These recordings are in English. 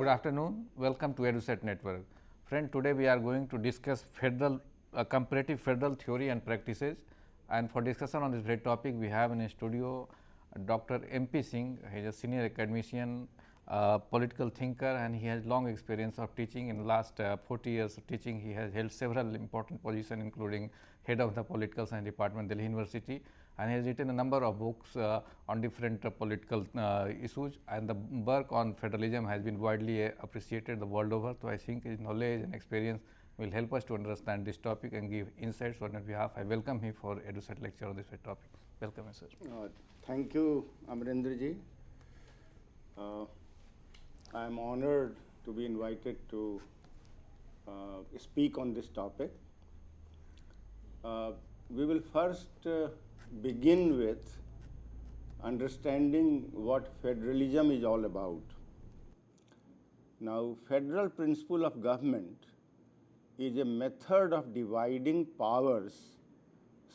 afternoon. Welcome to EduSet Network. Friend, today we are going to discuss comparative federal theory and practices. And for discussion on this great topic, we have in a studio Dr. M.P. Singh. He is a senior academician, political thinker, and he has long experience of teaching. In the last 40 years of teaching, he has held several important positions, including head of the political science department, Delhi University, and he has written a number of books on different political issues, and the work on federalism has been widely appreciated the world over. So I think his knowledge and experience will help us to understand this topic and give insights on his behalf. I welcome him for EduSet lecture on this topic. Welcome, sir. Thank you, Amrendraji. I am honored to be invited to speak on this topic. We will first begin with understanding what federalism is all about. Now, federal principle of government is a method of dividing powers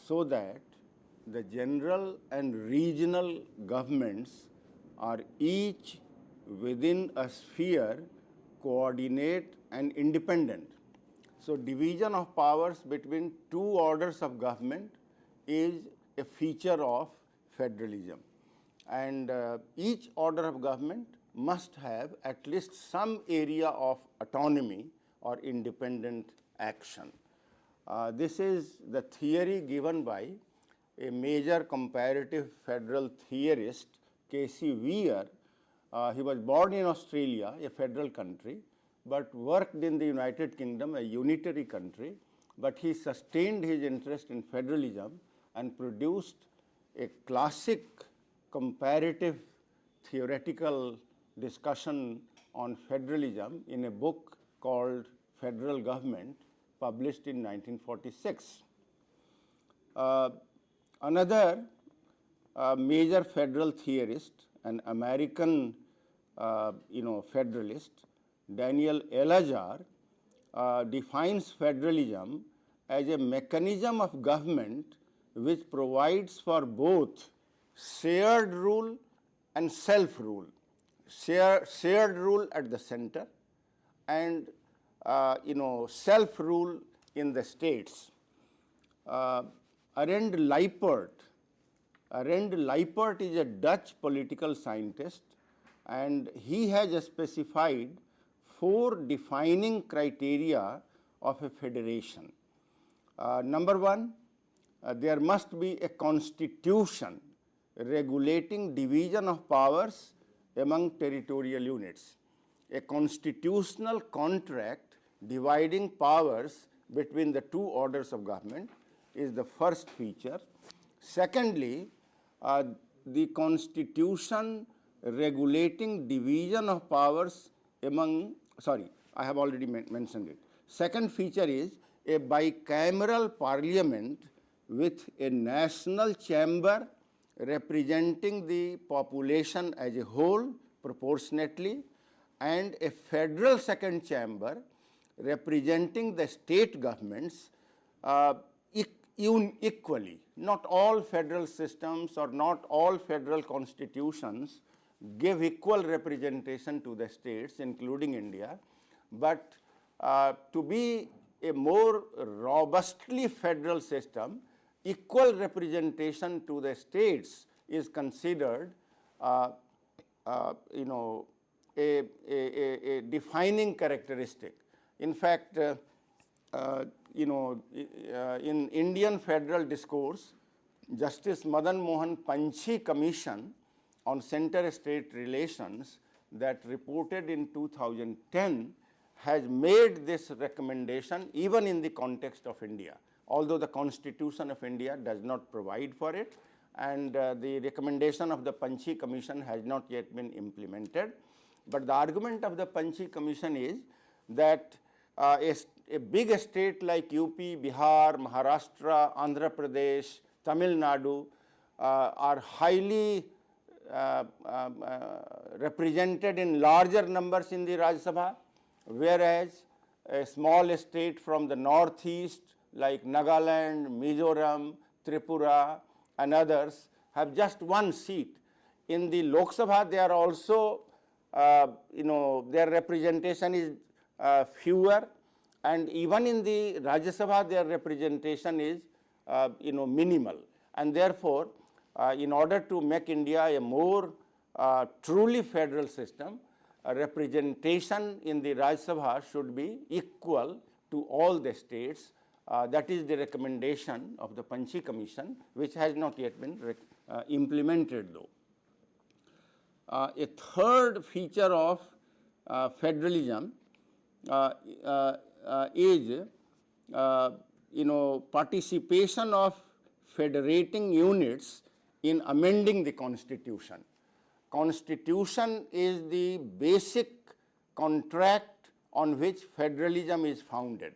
so that the general and regional governments are each within a sphere, coordinate and independent. So, division of powers between two orders of government is a feature of federalism, and each order of government must have at least some area of autonomy or independent action. This is the theory given by a major comparative federal theorist, K.C. Weir. He was born in Australia, a federal country, but worked in the United Kingdom, a unitary country, but he sustained his interest in federalism and produced a classic comparative theoretical discussion on federalism in a book called Federal Government, published in 1946. Another major federal theorist, an American federalist, Daniel Elajar, defines federalism as a mechanism of government which provides for both shared rule and self-rule. Shared rule at the center and self-rule in the states. Arend Leipert is a Dutch political scientist, and he has specified 4 defining criteria of a federation. Number 1, there must be a constitution regulating division of powers among territorial units. A constitutional contract dividing powers between the two orders of government is the first feature. Secondly, the constitution regulating division of powers among, I have already mentioned it. Second feature is a bicameral parliament with a national chamber representing the population as a whole proportionately, and a federal second chamber representing the state governments equally. Not all federal systems or not all federal constitutions give equal representation to the states, including India, but to be a more robustly federal system, equal representation to the states is considered a defining characteristic. In fact, in Indian federal discourse, Justice Madan Mohan Panchi Commission on center-state relations that reported in 2010 has made this recommendation even in the context of India, although the Constitution of India does not provide for it, and the recommendation of the Panchi Commission has not yet been implemented. But the argument of the Panchi Commission is that a big state like UP, Bihar, Maharashtra, Andhra Pradesh, Tamil Nadu are highly represented in larger numbers in the Rajya Sabha, whereas a small state from the northeast like Nagaland, Mizoram, Tripura and others have just 1 seat. In the Lok Sabha, they are also their representation is fewer, and even in the Rajya Sabha their representation is minimal, and therefore in order to make India a more truly federal system, representation in the Rajya Sabha should be equal to all the states. That is the recommendation of the Panchi Commission, which has not yet been implemented though. A third feature of federalism is participation of federating units in amending the constitution. Constitution is the basic contract on which federalism is founded,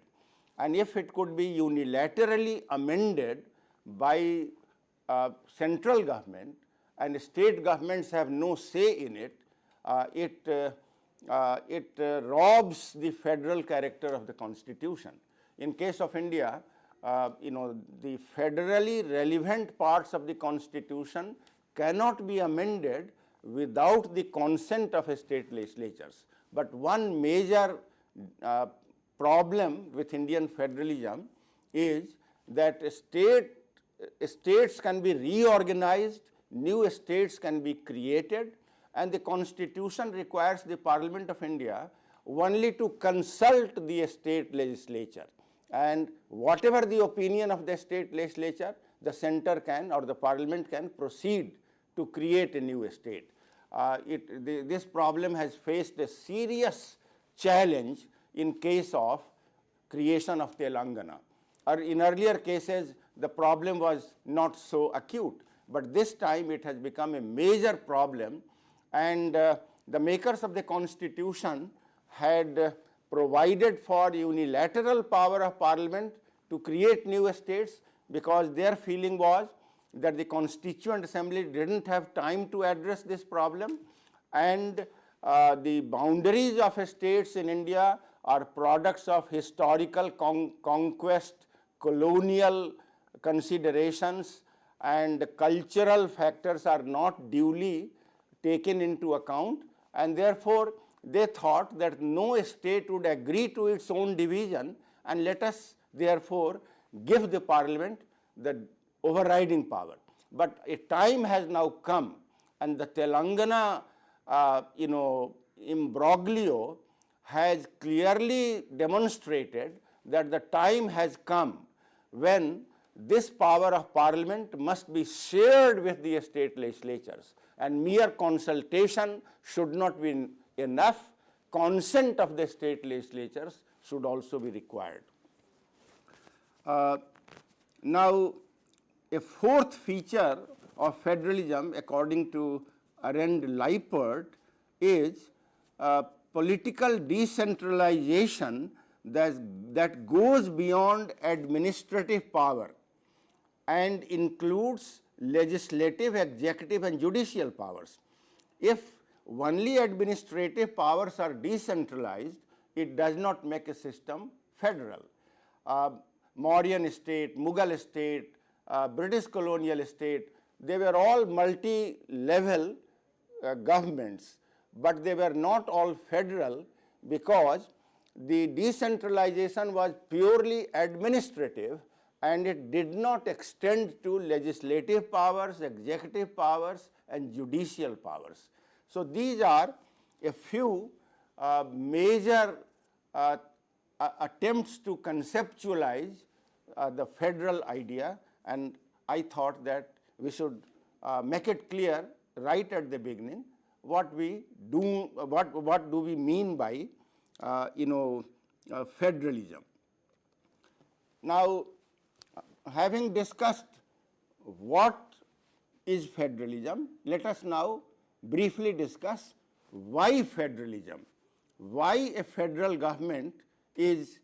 and if it could be unilaterally amended by central government and state governments have no say in it, it robs the federal character of the constitution. In case of India, the federally relevant parts of the constitution cannot be amended without the consent of state legislatures. But one major problem with Indian federalism is that states can be reorganized, new states can be created, and the constitution requires the Parliament of India only to consult the state legislature, and whatever the opinion of the state legislature, the center can or the Parliament can proceed to create a new state. This problem has faced a serious challenge in case of creation of Telangana. Or in earlier cases, the problem was not so acute, but this time it has become a major problem, and the makers of the constitution had provided for unilateral power of Parliament to create new states, because their feeling was that the Constituent Assembly didn't have time to address this problem, and the boundaries of states in India are products of historical conquest, colonial considerations, and cultural factors are not duly taken into account, and therefore they thought that no state would agree to its own division, and let us therefore give the Parliament the overriding power. But a time has now come, and the Telangana imbroglio has clearly demonstrated that the time has come when this power of Parliament must be shared with the state legislatures, and mere consultation should not be enough. Consent of the state legislatures should also be required. Now, a fourth feature of federalism, according to Arend Leipert, is political decentralization that goes beyond administrative power and includes legislative, executive, and judicial powers. If only administrative powers are decentralized, it does not make a system federal. Mauryan state, Mughal state, British colonial state, they were all multi-level governments, but they were not all federal, because the decentralization was purely administrative and it did not extend to legislative powers, executive powers, and judicial powers. So these are a few major attempts to conceptualize the federal idea, and I thought that we should make it clear right at the beginning what we do, what do we mean by federalism. Now, having discussed what is federalism, let us now briefly discuss why federalism, why a federal government is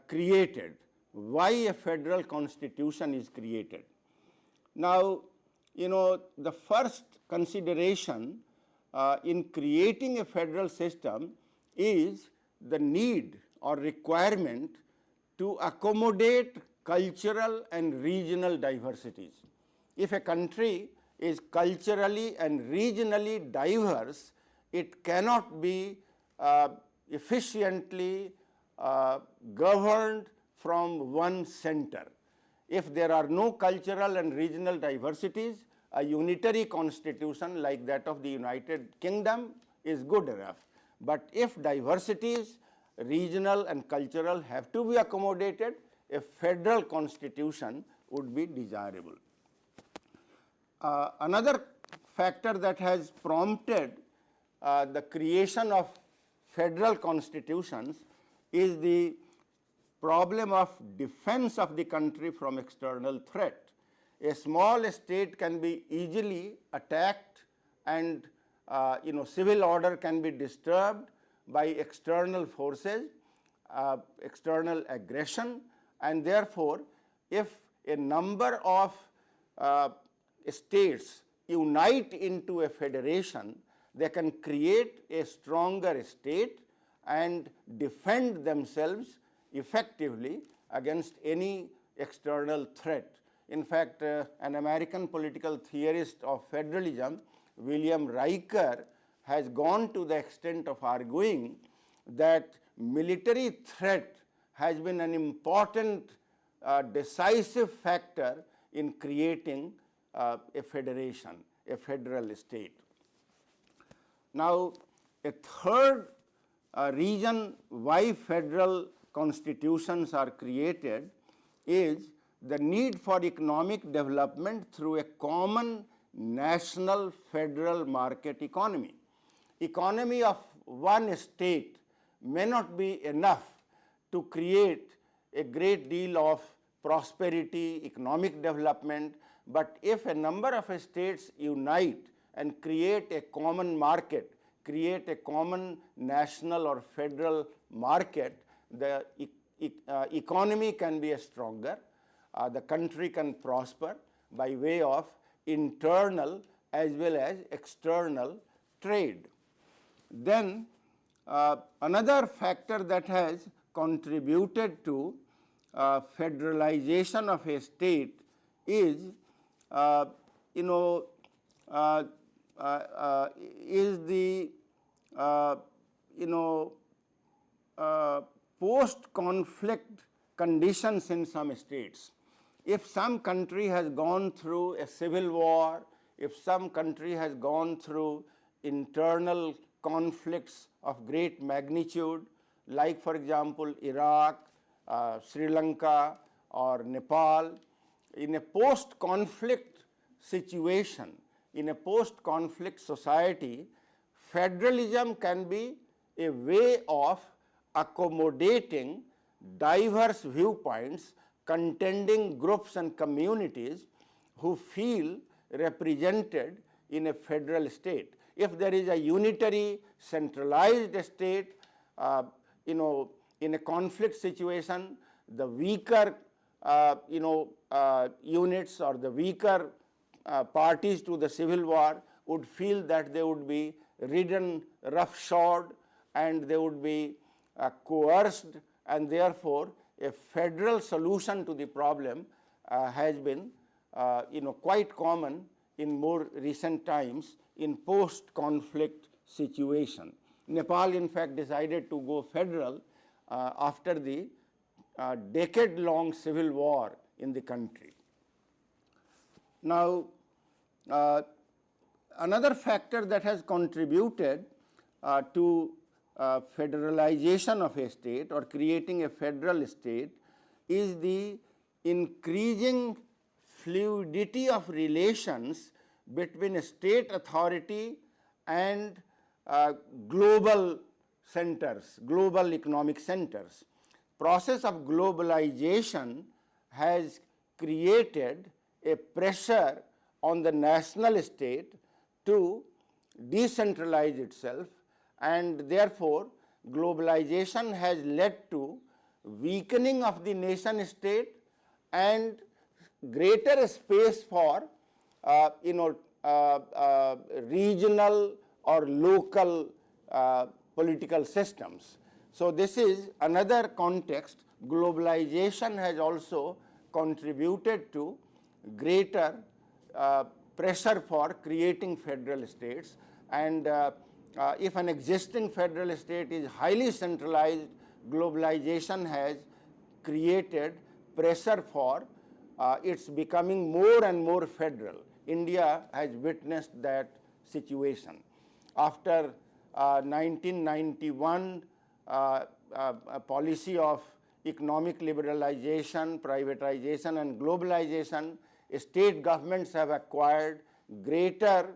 created, why a federal constitution is created. Now, the first consideration in creating a federal system is the need or requirement to accommodate cultural and regional diversities. If a country is culturally and regionally diverse, it cannot be efficiently governed from one center. If there are no cultural and regional diversities, a unitary constitution like that of the United Kingdom is good enough. But if diversities, regional and cultural, have to be accommodated, a federal constitution would be desirable. Another factor that has prompted the creation of federal constitutions is the problem of defense of the country from external threat. A small state can be easily attacked, and civil order can be disturbed by external forces, external aggression, and therefore, if a number of states unite into a federation, they can create a stronger state and defend themselves effectively against any external threat. In fact, an American political theorist of federalism, William Riker, has gone to the extent of arguing that military threat has been an important decisive factor in creating a federation, a federal state. Now, a third reason why federal constitutions are created is the need for economic development through a common national federal market economy. Economy of one state may not be enough to create a great deal of prosperity, economic development, but if a number of states unite and create a common market, create a common national or federal market, the economy can be stronger, the country can prosper by way of internal as well as external trade. Then another factor that has contributed to federalization of a state is is the post-conflict conditions in some states. If some country has gone through a civil war, if some country has gone through internal conflicts of great magnitude, like for example Iraq, Sri Lanka or Nepal, in a post-conflict situation, in a post-conflict society, federalism can be a way of accommodating diverse viewpoints, contending groups and communities who feel represented in a federal state. If there is a unitary centralized state, in a conflict situation, the weaker units or the weaker parties to the civil war would feel that they would be ridden roughshod and they would be coerced, and therefore a federal solution to the problem has been quite common in more recent times in post-conflict situation. Nepal in fact decided to go federal after the decade-long civil war in the country. Now, another factor that has contributed to federalization of a state or creating a federal state is the increasing fluidity of relations between state authority and global centers, global economic centers. Process of globalization has created a pressure on the national state to decentralize itself, and therefore globalization has led to weakening of the nation state and greater space for regional or local political systems. So this is another context. Globalization has also contributed to greater pressure for creating federal states, and if an existing federal state is highly centralized, globalization has created pressure for its becoming more and more federal. India has witnessed that situation. After 1991 a policy of economic liberalization, privatization and globalization, state governments have acquired greater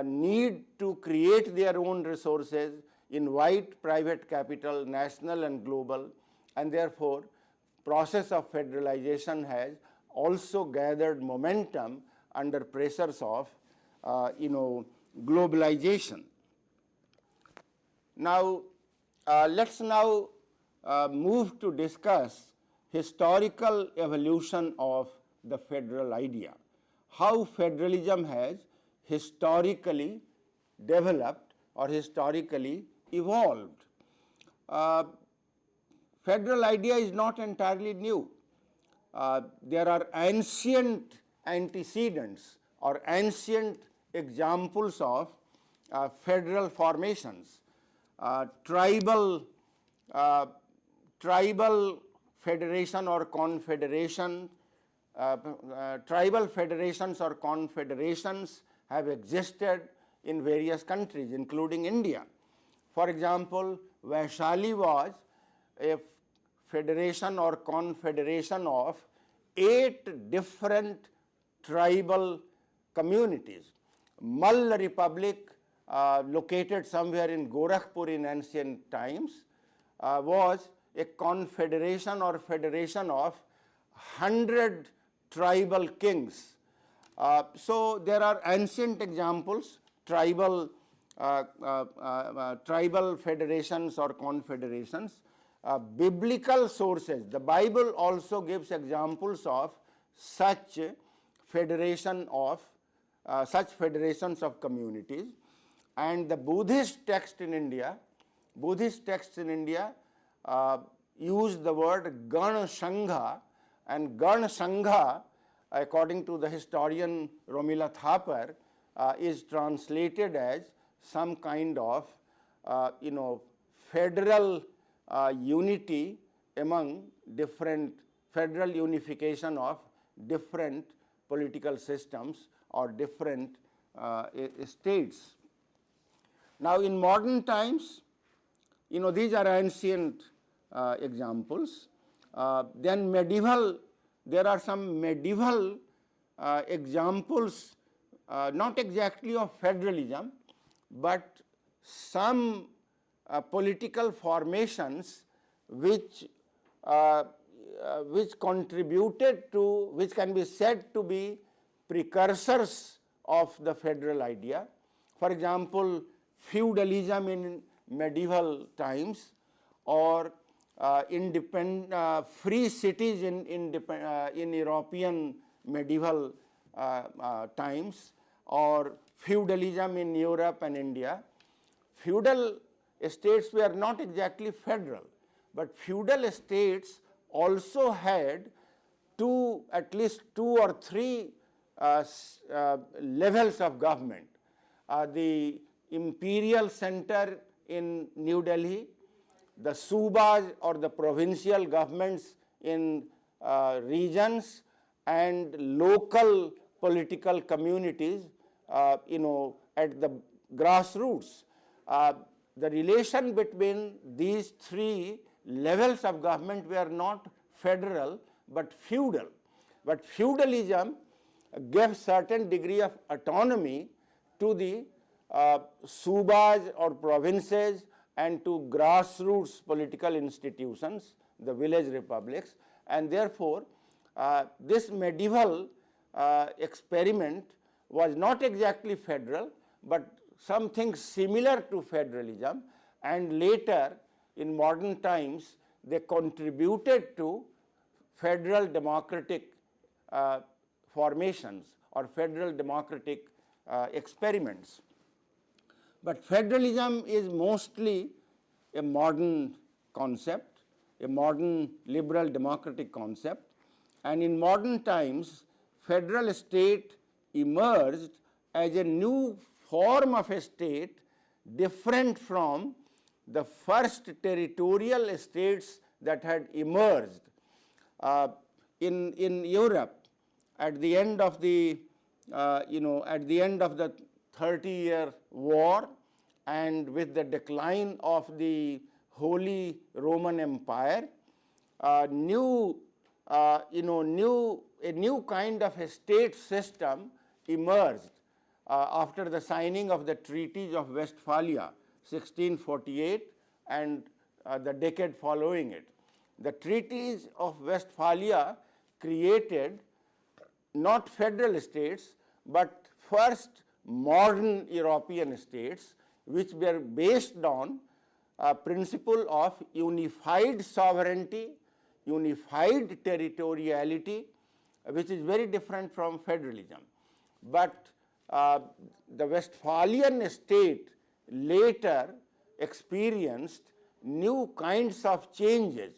need to create their own resources, invite private capital, national and global, and therefore process of federalization has also gathered momentum under pressures of globalization. Now, let's now move to discuss historical evolution of the federal idea, how federalism has historically developed or historically evolved. Federal idea is not entirely new. There are ancient antecedents or ancient examples of federal formations. Tribal federation or confederation, tribal federations or confederations have existed in various countries, including India. For example, Vaishali was a federation or confederation of 8 different tribal communities. Mall Republic, located somewhere in Gorakhpur in ancient times, was a confederation or federation of 100 tribal kings. So there are ancient examples, tribal federations or confederations. Biblical sources, the Bible also gives examples of such federations of communities, and the Buddhist texts in India use the word Gana Sangha, and Gana Sangha, according to the historian Romila Thapar, is translated as some kind of federal unity among different, federal unification of different political systems or different states. Now, in modern times, these are ancient examples. Then medieval, there are some medieval examples, not exactly of federalism, but some political formations which contributed to, which can be said to be precursors of the federal idea. For example, feudalism in medieval times, or free cities in European medieval times, or feudalism in Europe and India. Feudal states were not exactly federal, but feudal states also had at least two or three levels of government. The imperial center in New Delhi, the subas or the provincial governments in regions, and local political communities, at the grassroots. The relation between these 3 levels of government were not federal but feudal. But feudalism gave certain degree of autonomy to the subas or provinces and to grassroots political institutions, the village republics, and therefore this medieval experiment was not exactly federal but something similar to federalism, and later in modern times they contributed to federal democratic formations or federal democratic experiments. But federalism is mostly a modern concept, a modern liberal democratic concept, and in modern times federal state emerged as a new form of a state different from the first territorial states that had emerged in Europe at the end of the at the end of the 30-year war, and with the decline of the Holy Roman Empire, a new kind of a state system emerged after the signing of the treaties of Westphalia 1648 and the decade following it. The treaties of Westphalia created not federal states, but first modern European states, which were based on a principle of unified sovereignty, unified territoriality, which is very different from federalism. But the Westphalian state later experienced new kinds of changes,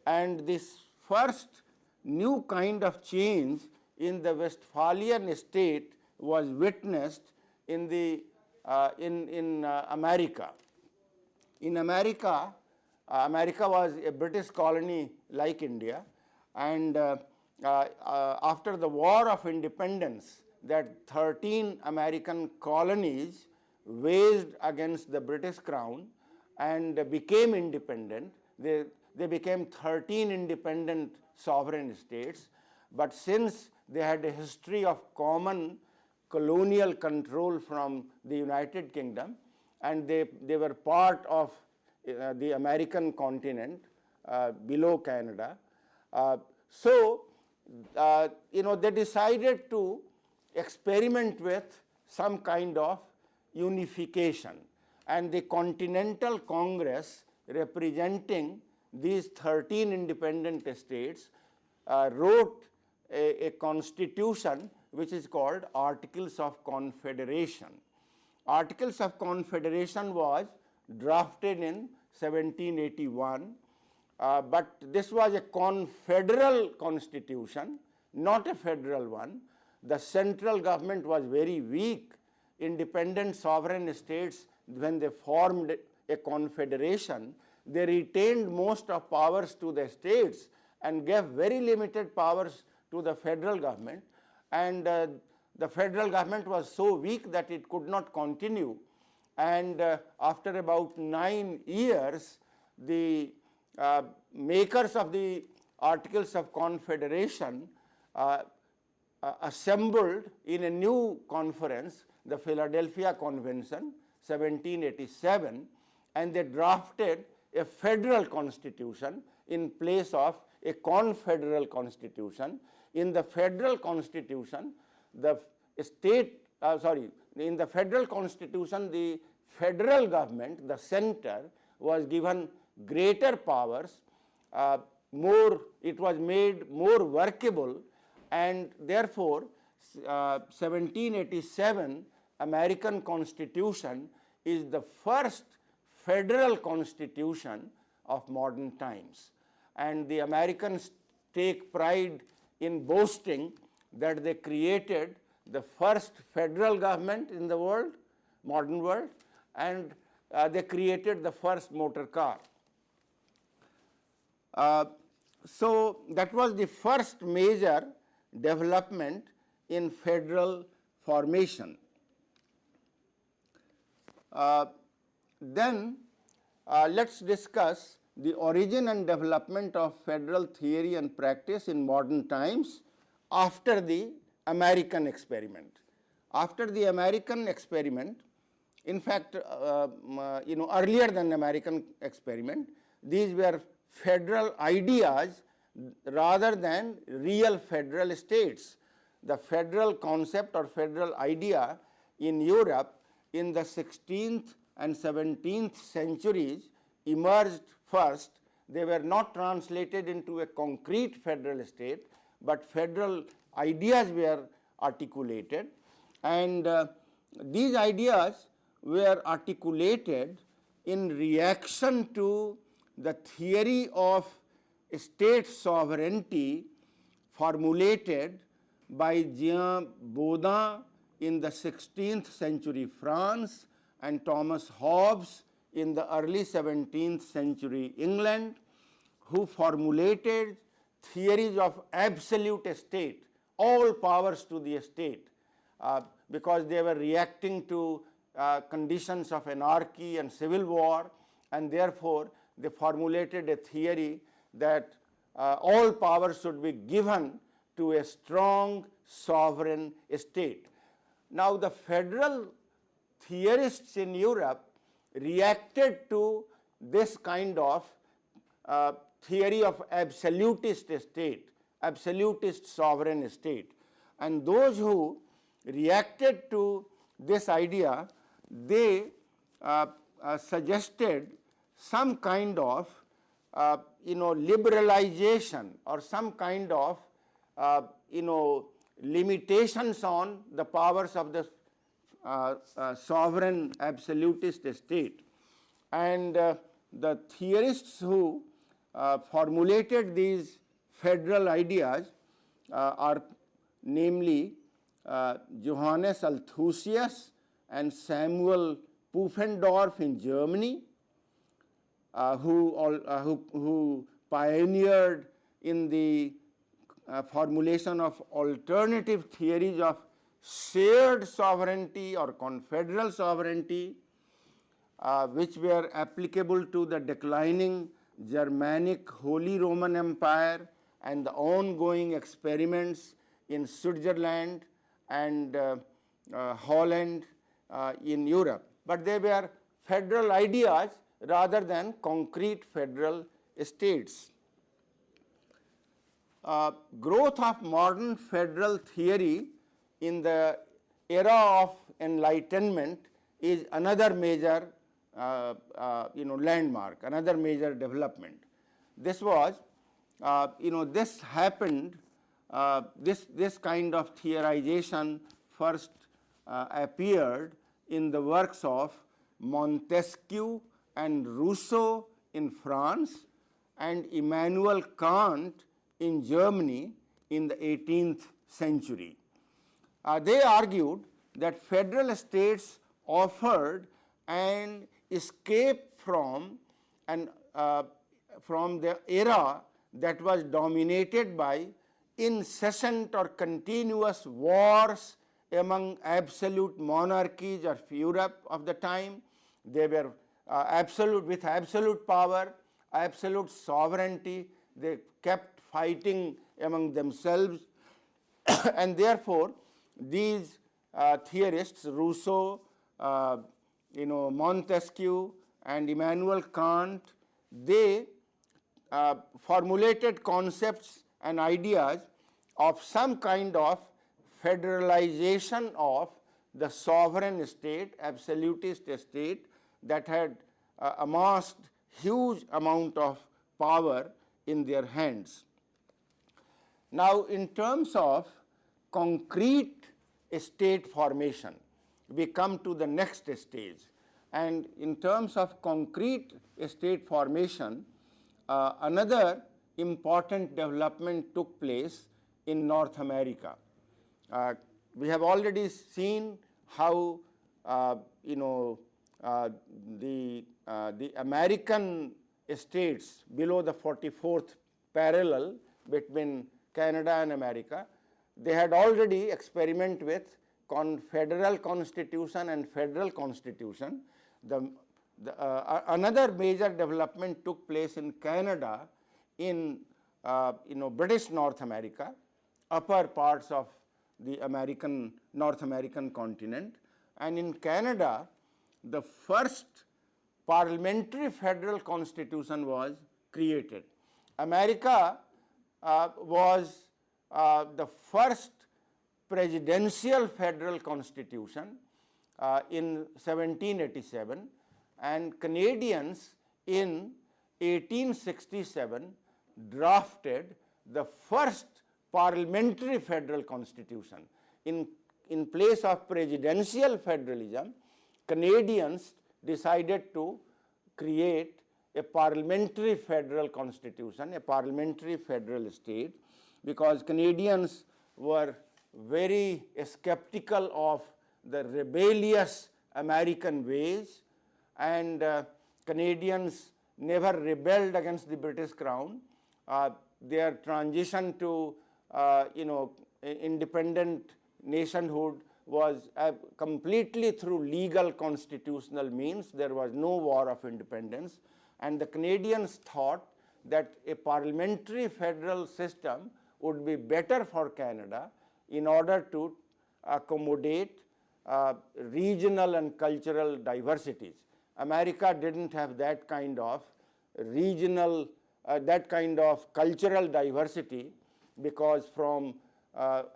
and this first new kind of change in the Westphalian state was witnessed in the America. In America, America was a British colony like India, and after the War of Independence, that 13 American colonies waged against the British Crown and became independent. They became 13 independent sovereign states, but since they had a history of common colonial control from the United Kingdom, and they were part of the American continent below Canada. They decided to experiment with some kind of unification, and the Continental Congress representing these 13 independent states wrote a constitution which is called Articles of Confederation. Articles of Confederation was drafted in 1781, but this was a confederal constitution, not a federal one. The central government was very weak. Independent sovereign states, when they formed a confederation, they retained most of powers to the states and gave very limited powers to the federal government, and the federal government was so weak that it could not continue, and after about 9 years, the makers of the Articles of Confederation assembled in a new conference, the Philadelphia Convention 1787, and they drafted a federal constitution in place of a confederal constitution. In the federal constitution, the federal constitution, the federal government, the center, was given greater powers, it was made more workable, and therefore 1787 American Constitution is the first federal constitution of modern times. And the Americans take pride in boasting that they created the first federal government in the world, modern world, and they created the first motor car. So that was the first major development in federal formation. Then let's discuss the origin and development of federal theory and practice in modern times after the American experiment. After the American experiment, in fact, earlier than American experiment, these were federal ideas rather than real federal states. The federal concept or federal idea in Europe in the 16th and 17th centuries emerged first. They were not translated into a concrete federal state, but federal ideas were articulated, and these ideas were articulated in reaction to the theory of state sovereignty formulated by Jean Baudin in the 16th century France and Thomas Hobbes in the early 17th century England, who formulated theories of absolute state, all powers to the state, because they were reacting to conditions of anarchy and civil war, and therefore they formulated a theory that all powers should be given to a strong sovereign state. Now, the federal theorists in Europe reacted to this kind of theory of absolutist state, absolutist sovereign state. And those who reacted to this idea, they suggested some kind of liberalization or some kind of limitations on the powers of the sovereign absolutist state. And the theorists who formulated these federal ideas are namely Johannes Althusius and Samuel Pufendorf in Germany, who pioneered in the formulation of alternative theories of shared sovereignty or confederal sovereignty, which were applicable to the declining Germanic Holy Roman Empire and the ongoing experiments in Switzerland and Holland in Europe. But they were federal ideas rather than concrete federal states. Growth of modern federal theory in the era of Enlightenment is another major landmark, another major development. This was, this happened, this kind of theorization first appeared in the works of Montesquieu and Rousseau in France and Immanuel Kant in Germany in the 18th century. They argued that federal states offered an escape from the era that was dominated by incessant or continuous wars among absolute monarchies of Europe of the time. They were with absolute power, absolute sovereignty. They kept fighting among themselves, and therefore these theorists, Rousseau, Montesquieu, and Immanuel Kant, they formulated concepts and ideas of some kind of federalization of the sovereign state, absolutist state that had amassed huge amount of power in their hands. Now, in terms of concrete state formation, we come to the next stage. And in terms of concrete state formation, another important development took place in North America. We have already seen how the American states below the 44th parallel between Canada and America, they had already experimented with federal constitution and federal constitution. Another major development took place in Canada in British North America, upper parts of the North American continent. And in Canada, the first parliamentary federal constitution was created. America was the first presidential federal constitution in 1787, and Canadians in 1867 drafted the first parliamentary federal constitution. In place of presidential federalism, Canadians decided to create a parliamentary federal constitution, a parliamentary federal state, because Canadians were very skeptical of the rebellious American ways, and Canadians never rebelled against the British Crown. Their transition to independent nationhood was completely through legal constitutional means. There was no war of independence, and the Canadians thought that a parliamentary federal system would be better for Canada in order to accommodate regional and cultural diversities. America didn't have that kind of regional, that kind of cultural diversity, because from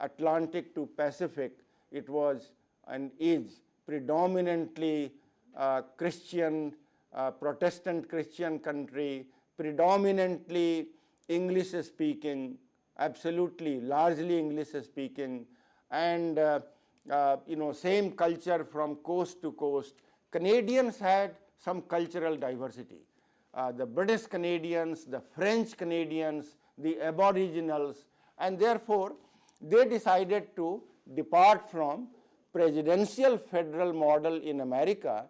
Atlantic to Pacific, it was and is predominantly Christian, Protestant Christian country, predominantly English speaking, absolutely largely English speaking, and same culture from coast to coast. Canadians had some cultural diversity. The British Canadians, the French Canadians, the Aboriginals, and therefore they decided to depart from presidential federal model in America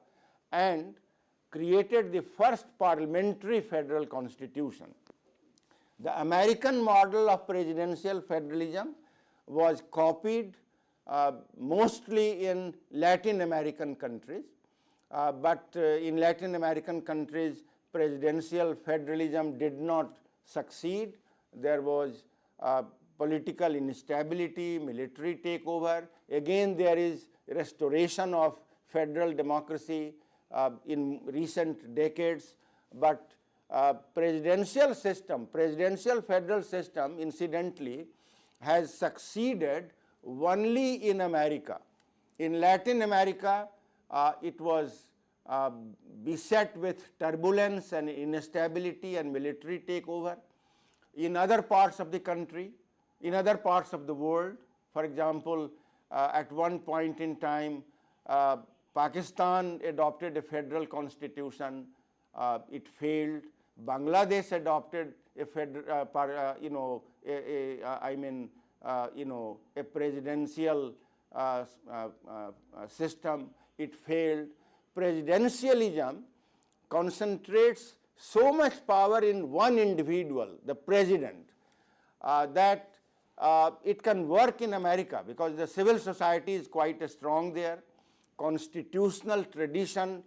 and created the first parliamentary federal constitution. The American model of presidential federalism was copied mostly in Latin American countries, but in Latin American countries, presidential federalism did not succeed. There was political instability, military takeover. Again, there is restoration of federal democracy in recent decades, but presidential federal system, incidentally, has succeeded only in America. In Latin America, it was beset with turbulence and instability and military takeover. In other parts of the country, in other parts of the world, for example, at one point in time, Pakistan adopted a federal constitution. It failed. Bangladesh adopted a a presidential system. It failed. Presidentialism concentrates so much power in one individual, the president, that it can work in America because the civil society is quite strong there. Constitutional tradition,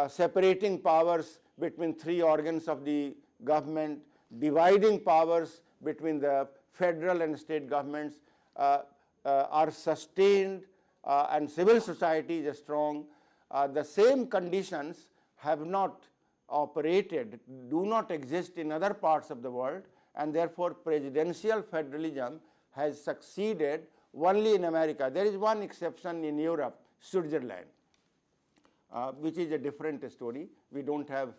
separating powers between three organs of the government, dividing powers between the federal and state governments are sustained, and civil society is strong. The same conditions have not operated, do not exist in other parts of the world, and therefore presidential federalism has succeeded only in America. There is one exception in Europe, Switzerland, which is a different story. We don't have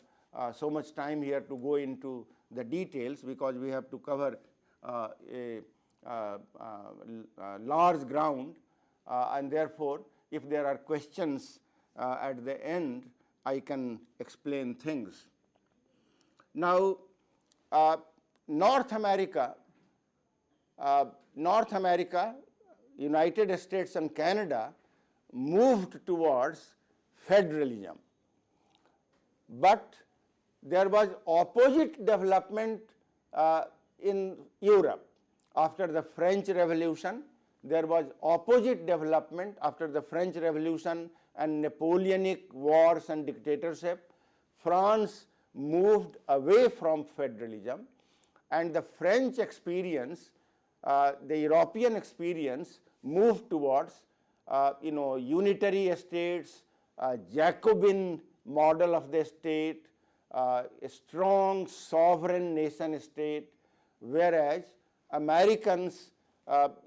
so much time here to go into the details because we have to cover a large ground, and therefore if there are questions at the end, I can explain things. Now, North America, United States and Canada moved towards federalism, but there was opposite development in Europe. After the French Revolution, there was opposite development after the French Revolution and Napoleonic wars and dictatorship. France moved away from federalism, and the French experience, the European experience, moved towards unitary states, Jacobin model of the state, a strong sovereign nation state, whereas Americans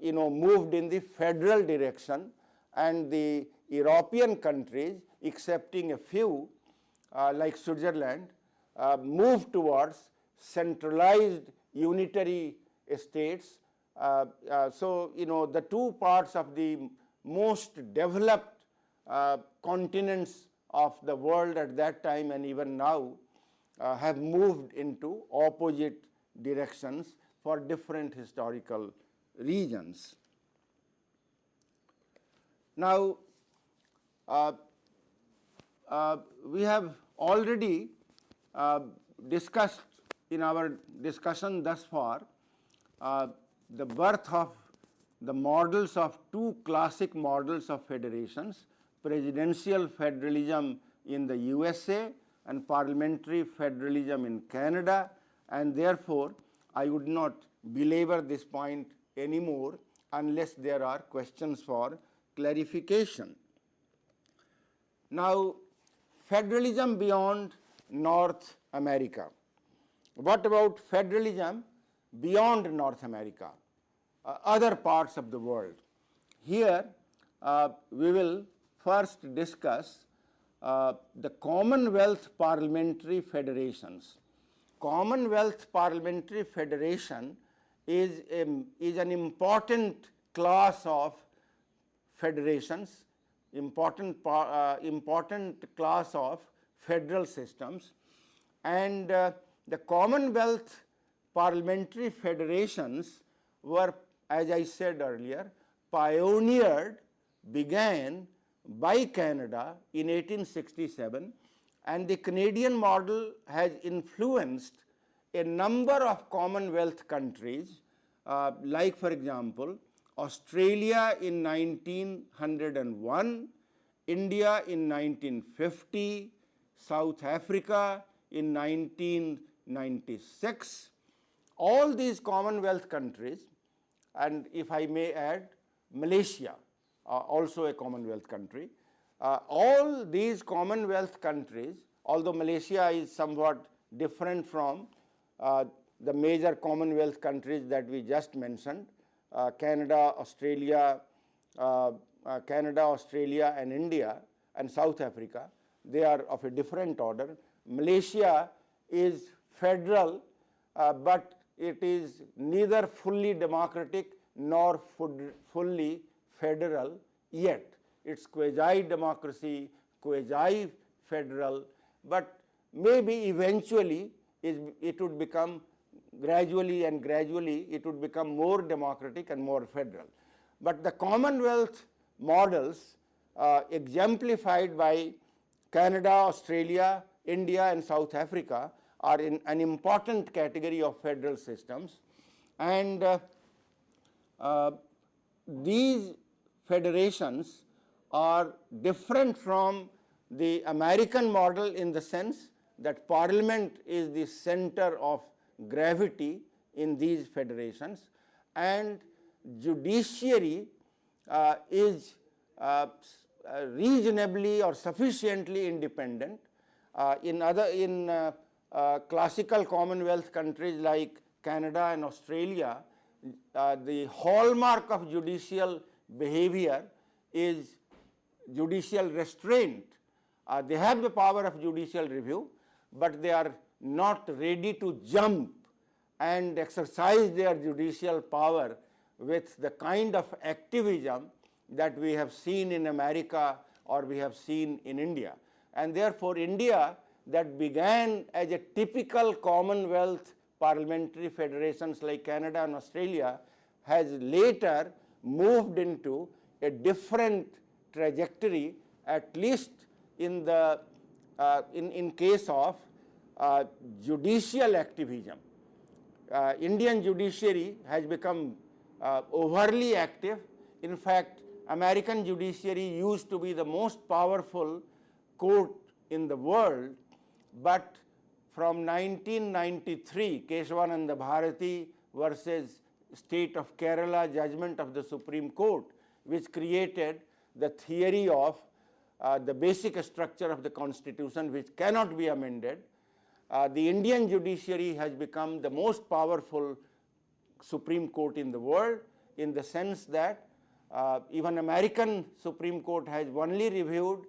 moved in the federal direction, and the European countries, excepting a few like Switzerland, moved towards centralized unitary states. So the two parts of the most developed continents of the world at that time and even now have moved into opposite directions for different historical regions. Now, Uh, we have already discussed in our discussion thus far the birth of the models of two classic models of federations, presidential federalism in the USA and parliamentary federalism in Canada, and therefore I would not belabor this point anymore unless there are questions for clarification. Now, federalism beyond North America. What about federalism beyond North America, other parts of the world? Here, we will first discuss the Commonwealth Parliamentary Federations. Commonwealth Parliamentary Federation is an important class of federations, important class of federal systems, and the Commonwealth Parliamentary Federations were, as I said earlier, began by Canada in 1867, and the Canadian model has influenced a number of Commonwealth countries, like for example, Australia in 1901, India in 1950, South Africa in 1996. All these Commonwealth countries, and if I may add, Malaysia, also a Commonwealth country, all these Commonwealth countries, although Malaysia is somewhat different from the major Commonwealth countries that we just mentioned, Canada, Australia, and India and South Africa, they are of a different order. Malaysia is federal, but it is neither fully democratic nor fully federal yet. It's quasi-democracy, quasi-federal, but maybe eventually it would become gradually it would become more democratic and more federal. But the Commonwealth models exemplified by Canada, Australia, India and South Africa are in an important category of federal systems, and these federations are different from the American model in the sense that Parliament is the center of gravity in these federations, and judiciary is reasonably or sufficiently independent. In classical Commonwealth countries like Canada and Australia, the hallmark of judicial behavior is judicial restraint. They have the power of judicial review, but they are not ready to jump and exercise their judicial power with the kind of activism that we have seen in America or we have seen in India. And therefore, India, that began as a typical Commonwealth parliamentary federations like Canada and Australia, has later moved into a different trajectory, at least in the in case of judicial activism. Indian judiciary has become overly active. In fact, American judiciary used to be the most powerful court in the world, but from 1993, Keshavananda Bharati versus State of Kerala judgment of the Supreme Court, which created the theory of the basic structure of the Constitution, which cannot be amended. The Indian judiciary has become the most powerful Supreme Court in the world, in the sense that even American Supreme Court has only reviewed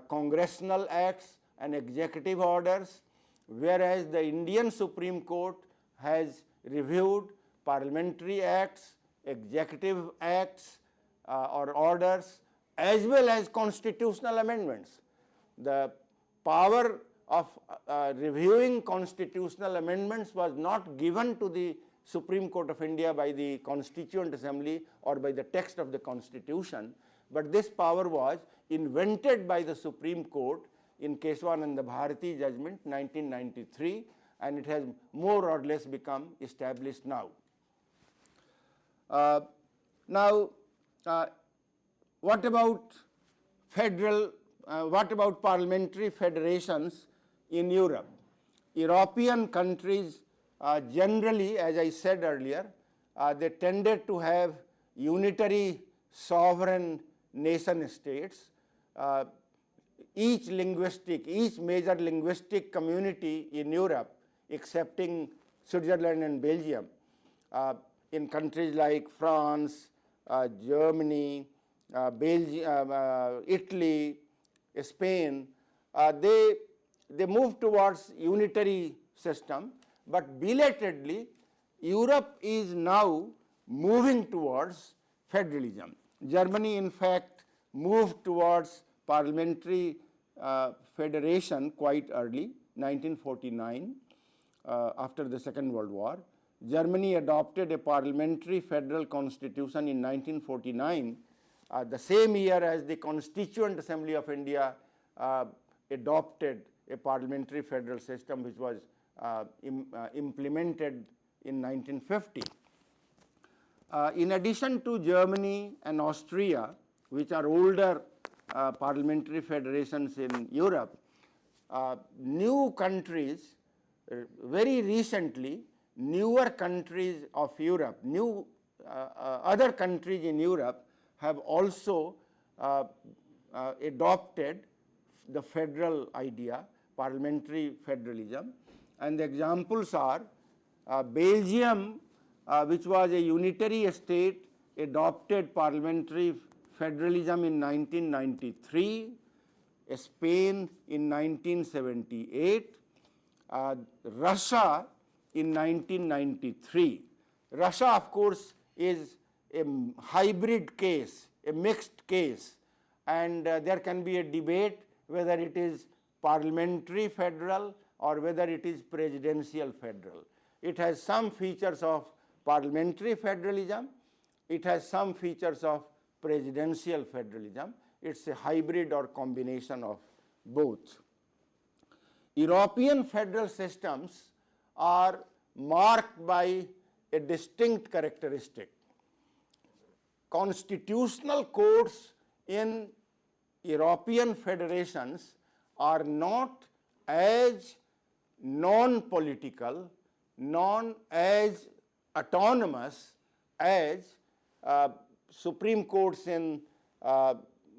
congressional acts and executive orders, whereas the Indian Supreme Court has reviewed parliamentary acts, executive acts or orders, as well as constitutional amendments. The power of reviewing constitutional amendments was not given to the Supreme Court of India by the Constituent Assembly or by the text of the Constitution, but this power was invented by the Supreme Court in Keswananda Bharati judgment 1993, and it has more or less become established now. What about parliamentary federations in Europe? European countries generally, as I said earlier, they tended to have unitary sovereign nation states. Each major linguistic community in Europe, excepting Switzerland and Belgium, in countries like France, Germany, Belgium, Italy, Spain, they moved towards unitary system, but belatedly Europe is now moving towards federalism. Germany, in fact, moved towards parliamentary federation quite early, 1949, after the Second World War. Germany adopted a parliamentary federal constitution in 1949, the same year as the Constituent Assembly of India adopted a parliamentary federal system, which was implemented in 1950. In addition to Germany and Austria, which are older parliamentary federations in Europe, new countries, very recently, newer countries of Europe, other countries in Europe have also adopted the federal idea, parliamentary federalism, and the examples are Belgium, which was a unitary state, adopted parliamentary federalism in 1993, Spain in 1978, Russia in 1993. Russia, of course, is a hybrid case, a mixed case, and there can be a debate whether it is parliamentary federal or whether it is presidential federal. It has some features of parliamentary federalism, it has some features of presidential federalism. It's a hybrid or combination of both. European federal systems are marked by a distinct characteristic. Constitutional courts in European federations are not as non-political, as autonomous as Supreme Courts in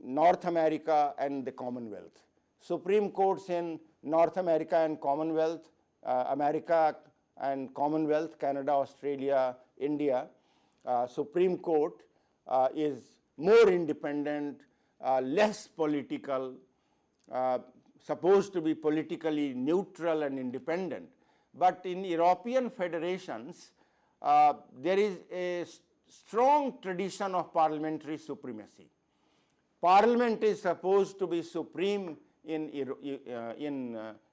North America and the Commonwealth. Supreme Courts in North America and Commonwealth, America and Commonwealth, Canada, Australia, India, Supreme Court is more independent, less political, supposed to be politically neutral and independent. But in European federations, there is a strong tradition of parliamentary supremacy. Parliament is supposed to be supreme in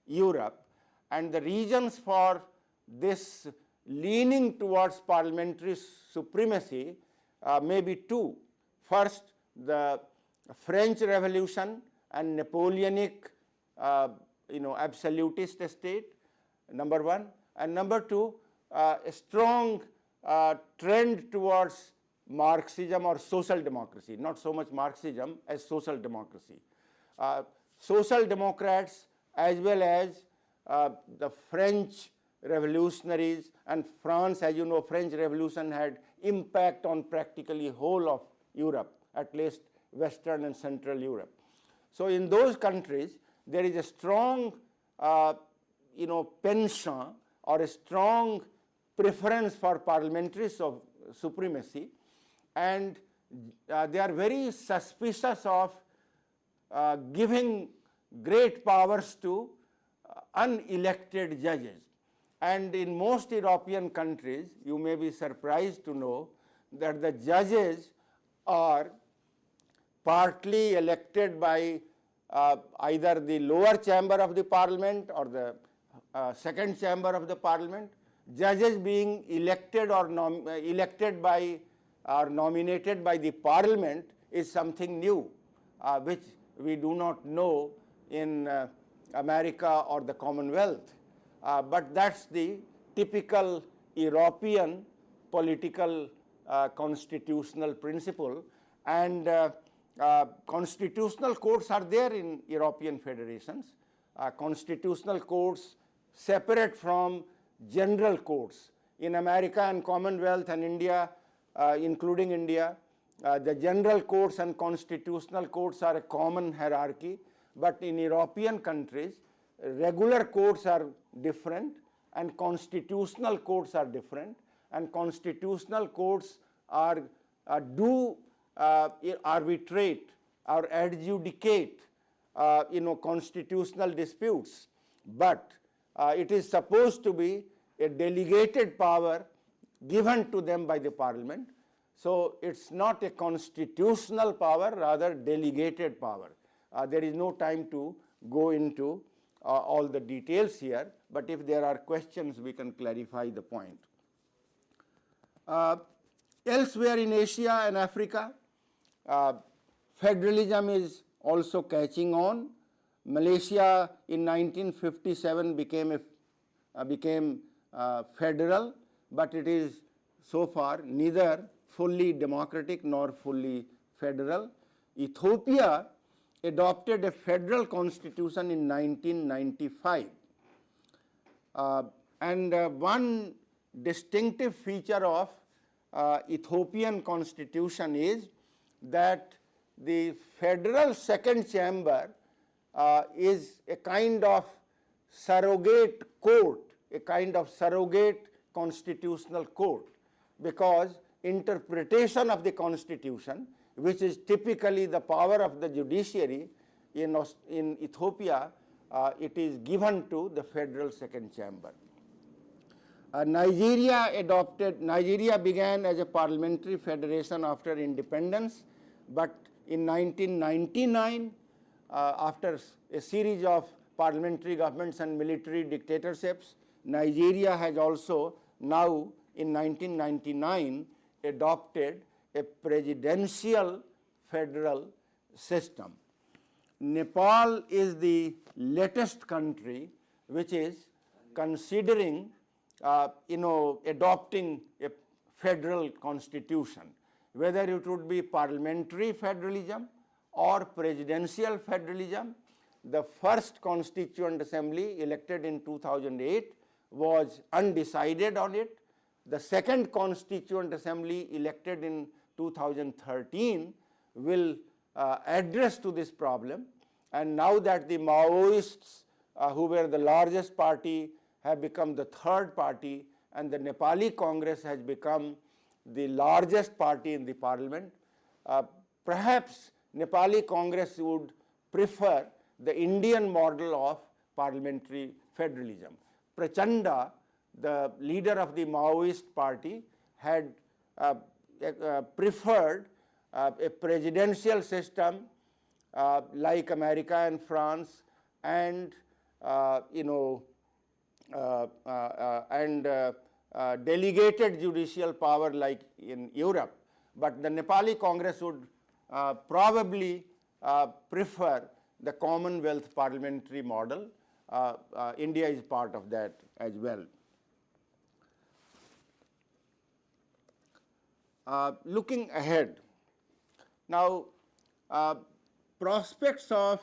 Europe, and the reasons for this leaning towards parliamentary supremacy may be two. First, the French Revolution and Napoleonic absolutist state, number one, and number two, a strong trend towards Marxism or social democracy, not so much Marxism as social democracy. Social democrats as well as the French revolutionaries, and France, as you know, French Revolution had impact on practically whole of Europe, at least Western and Central Europe. So in those countries, there is a strong penchant or a strong preference for parliamentary supremacy, and they are very suspicious of giving great powers to unelected judges. And in most European countries, you may be surprised to know that the judges are partly elected by either the lower chamber of the parliament or the second chamber of the parliament, judges being elected or elected by or nominated by the parliament is something new, which we do not know in America or the Commonwealth. But that's the typical European political constitutional principle, and constitutional courts are there in European federations. Constitutional courts separate from general courts. In America and Commonwealth and India, including India, the general courts and constitutional courts are a common hierarchy, but in European countries, regular courts are different and constitutional courts are different, and constitutional courts are arbitrate or adjudicate constitutional disputes, but it is supposed to be a delegated power given to them by the parliament. So it's not a constitutional power, rather delegated power. There is no time to go into all the details here, but if there are questions, we can clarify the point. Elsewhere in Asia and Africa, federalism is also catching on. Malaysia in 1957 became federal, but it is so far neither fully democratic nor fully federal. Ethiopia adopted a federal constitution in 1995. One distinctive feature of Ethiopian constitution is that the federal second chamber is a kind of surrogate court, a kind of surrogate constitutional court, because interpretation of the constitution, which is typically the power of the judiciary in Ethiopia, it is given to the federal second chamber. Nigeria began as a parliamentary federation after independence, but in 1999, after a series of parliamentary governments and military dictatorships, Nigeria has also now in 1999 adopted a presidential federal system. Nepal is the latest country which is considering adopting a federal constitution, whether it would be parliamentary federalism or presidential federalism. The first Constituent Assembly elected in 2008 was undecided on it. The second Constituent Assembly elected in 2013 will address to this problem, and now that the Maoists, who were the largest party, have become the third party, and the Nepali Congress has become the largest party in the parliament, perhaps Nepali Congress would prefer the Indian model of parliamentary federalism. Prachanda, the leader of the Maoist party, had preferred a presidential system like America and France, and delegated judicial power like in Europe. But the Nepali Congress would probably prefer the Commonwealth parliamentary model. India is part of that as well. Looking ahead, now prospects of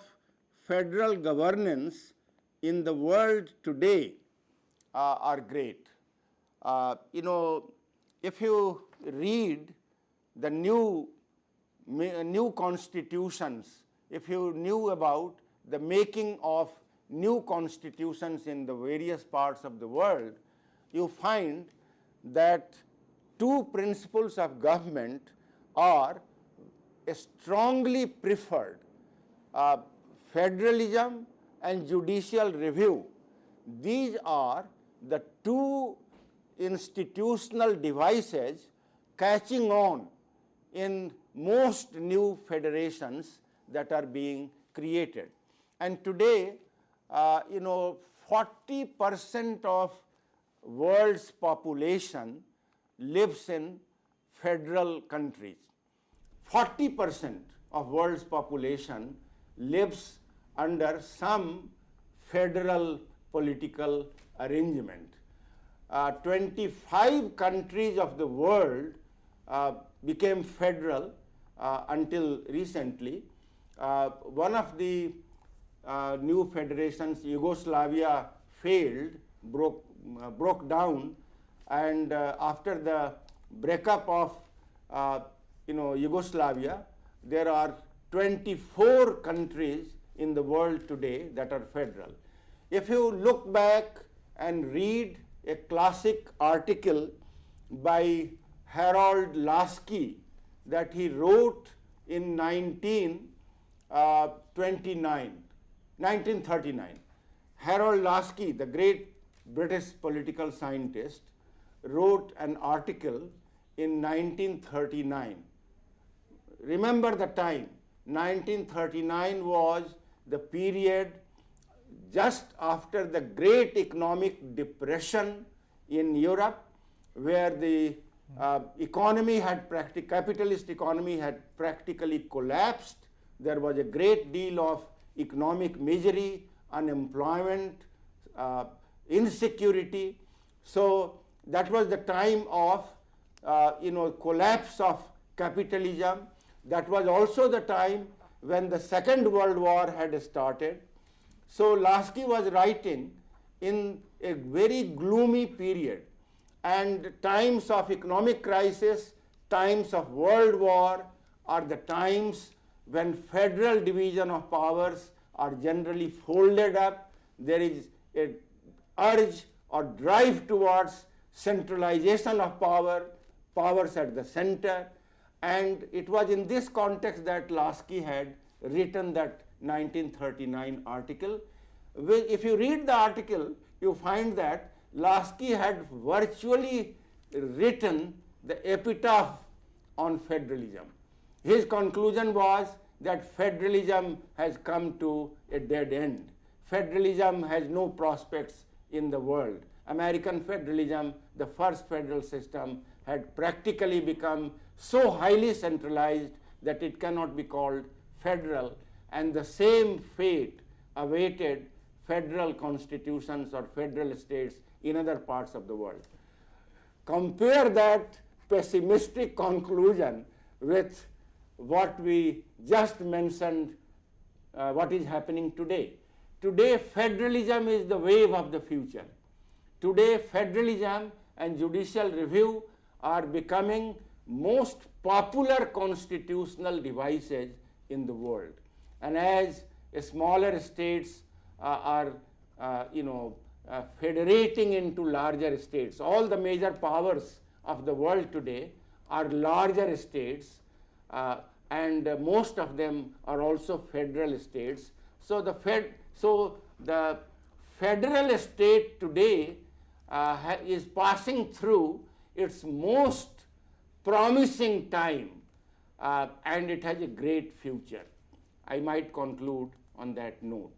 federal governance in the world today are great. If you read the new constitutions, if you knew about the making of new constitutions in the various parts of the world, you find that two principles of government are strongly preferred: federalism and judicial review. These are the two institutional devices catching on in most new federations that are being created. And today, 40% of world's population lives in federal countries. 40% of world's population lives under some federal political arrangement. 25 countries of the world became federal until recently. One of the new federations, Yugoslavia, failed, broke down, and after the breakup of Yugoslavia, there are 24 countries in the world today that are federal. If you look back and read a classic article by Harold Lasky that he wrote in 1939. Harold Lasky, the great British political scientist, wrote an article in 1939. Remember the time. 1939 was the period just after the great economic depression in Europe, where the capitalist economy had practically collapsed. There was a great deal of economic misery, unemployment, insecurity. So that was the time of collapse of capitalism. That was also the time when the Second World War had started. So Lasky was writing in a very gloomy period, and times of economic crisis, times of world war are the times when federal division of powers are generally folded up. There is an urge or drive towards centralization of powers at the center, and it was in this context that Lasky had written that 1939 article. If you read the article, you find that Lasky had virtually written the epitaph on federalism. His conclusion was that federalism has come to a dead end. Federalism has no prospects in the world. American federalism, the first federal system, had practically become so highly centralized that it cannot be called federal, and the same fate awaited federal constitutions or federal states in other parts of the world. Compare that pessimistic conclusion with what we just mentioned, what is happening today. Today, federalism is the wave of the future. Today, federalism and judicial review are becoming most popular constitutional devices in the world. And as smaller states are federating into larger states, all the major powers of the world today are larger states, and most of them are also federal states. So the federal state today is passing through its most promising time, and it has a great future. I might conclude on that note.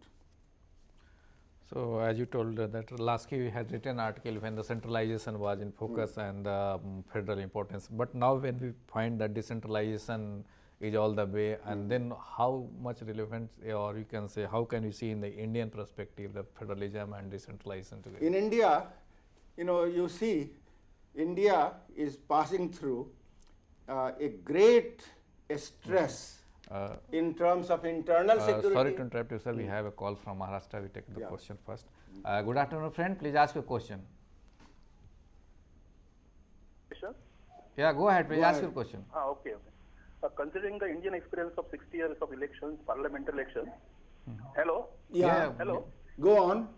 So, as you told that Lasky had written an article when the centralization was in focus and the federal importance, but now when we find that decentralization is all the way, and then how much relevance, or you can say how can you see in the Indian perspective the federalism and decentralization together? In India, you see India is passing through a great stress in terms of internal security. Sorry to interrupt you, sir. We have a call from Maharashtra. We take the question first. Good afternoon, friend. Please ask your question. Sure. Yeah, go ahead. Please ask your question. Okay. Considering the Indian experience of 60 years of elections, parliamentary elections. Hello. Yeah. Hello. Go on.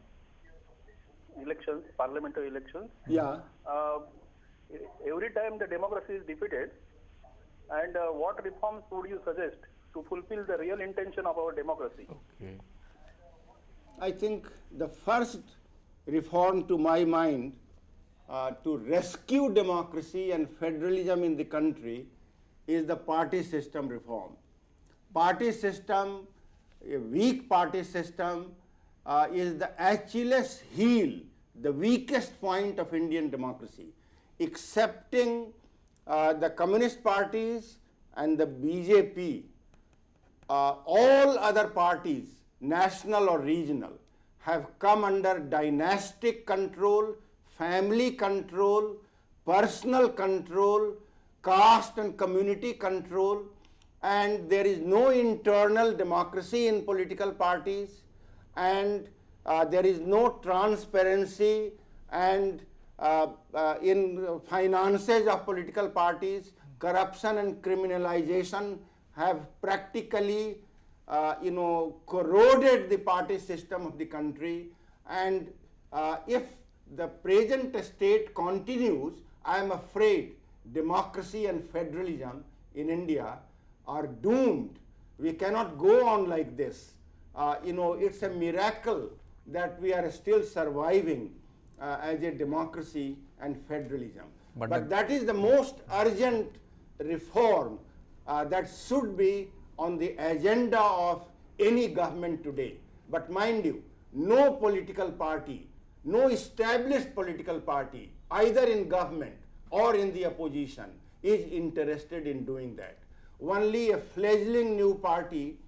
Elections, parliamentary elections. Yeah. Every time the democracy is defeated, and what reforms would you suggest to fulfill the real intention of our democracy? Okay. I think the first reform to my mind to rescue democracy and federalism in the country is the party system reform. Party system, a weak party system, is the Achilles heel, the weakest point of Indian democracy. Excepting the communist parties and the BJP, all other parties, national or regional, have come under dynastic control, family control, personal control, caste and community control, and there is no internal democracy in political parties, and there is no transparency and in finances of political parties. Corruption and criminalization have practically corroded the party system of the country, and if the present state continues, I am afraid democracy and federalism in India are doomed. We cannot go on like this. It's a miracle that we are still surviving as a democracy and federalism. But that is the most urgent reform that should be on the agenda of any government today. But mind you, no political party, no established political party, either in government or in the opposition, is interested in doing that. Only a fledgling new party,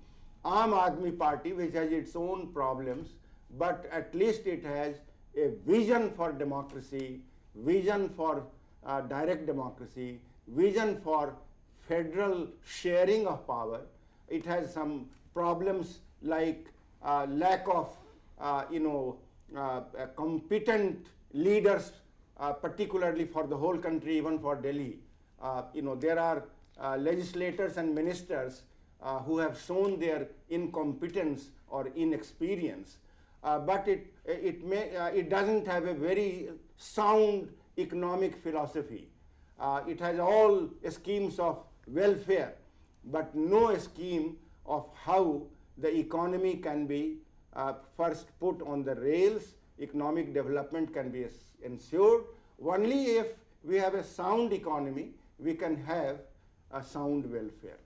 Aam Aadmi Party, which has its own problems, but at least it has a vision for democracy, vision for direct democracy, vision for federal sharing of power. It has some problems like lack of competent leaders, particularly for the whole country, even for Delhi. There are legislators and ministers who have shown their incompetence or inexperience, but it doesn't have a very sound economic philosophy. It has all schemes of welfare, but no scheme of how the economy can be first put on the rails, economic development can be ensured. Only if we have a sound economy, we can have a sound welfare.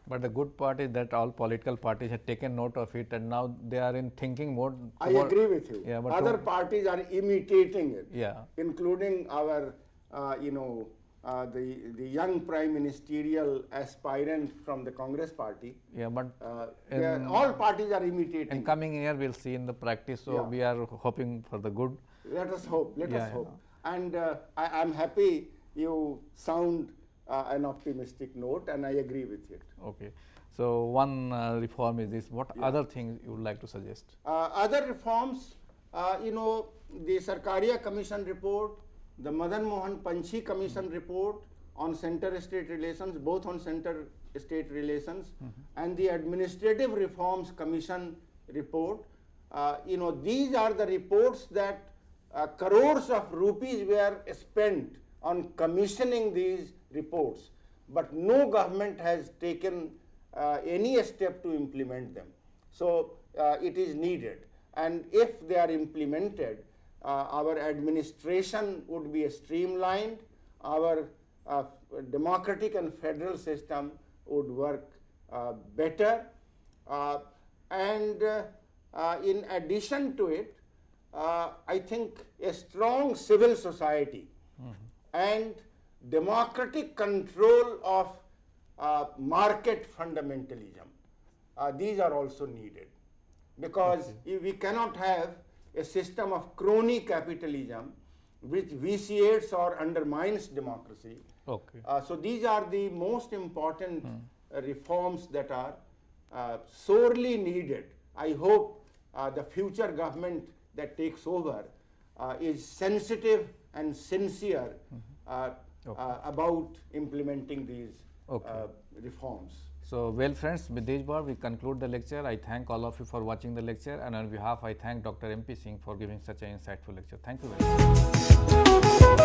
But the good part is that all political parties have taken note of it, and now they are in thinking mode. I agree with you. Yeah, but other parties are imitating it, yeah, including our, the young prime ministerial aspirant from the Congress party. Yeah, but all parties are imitating. In coming year, we'll see in the practice. So we are hoping for the good. Let us hope. Let us hope. And I'm happy you sound an optimistic note, and I agree with it. Okay. So one reform is this. What other things you would like to suggest? Other reforms, the Sarkaria Commission report, the Madan Mohan Panchi Commission report on center-state relations, both on center-state relations, and the Administrative Reforms Commission report. These are the reports that crores of rupees were spent on commissioning these reports, but no government has taken any step to implement them. So it is needed, and if they are implemented, our administration would be streamlined, our democratic and federal system would work better, and in addition to it, I think a strong civil society and democratic control of market fundamentalism, these are also needed, because we cannot have a system of crony capitalism which vitiates or undermines democracy. Okay. So these are the most important reforms that are sorely needed. I hope the future government that takes over is sensitive and sincere about implementing these reforms. So, well friends, with this word we conclude the lecture. I thank all of you for watching the lecture, and on behalf I thank Dr. MP Singh for giving such an insightful lecture. Thank you very much.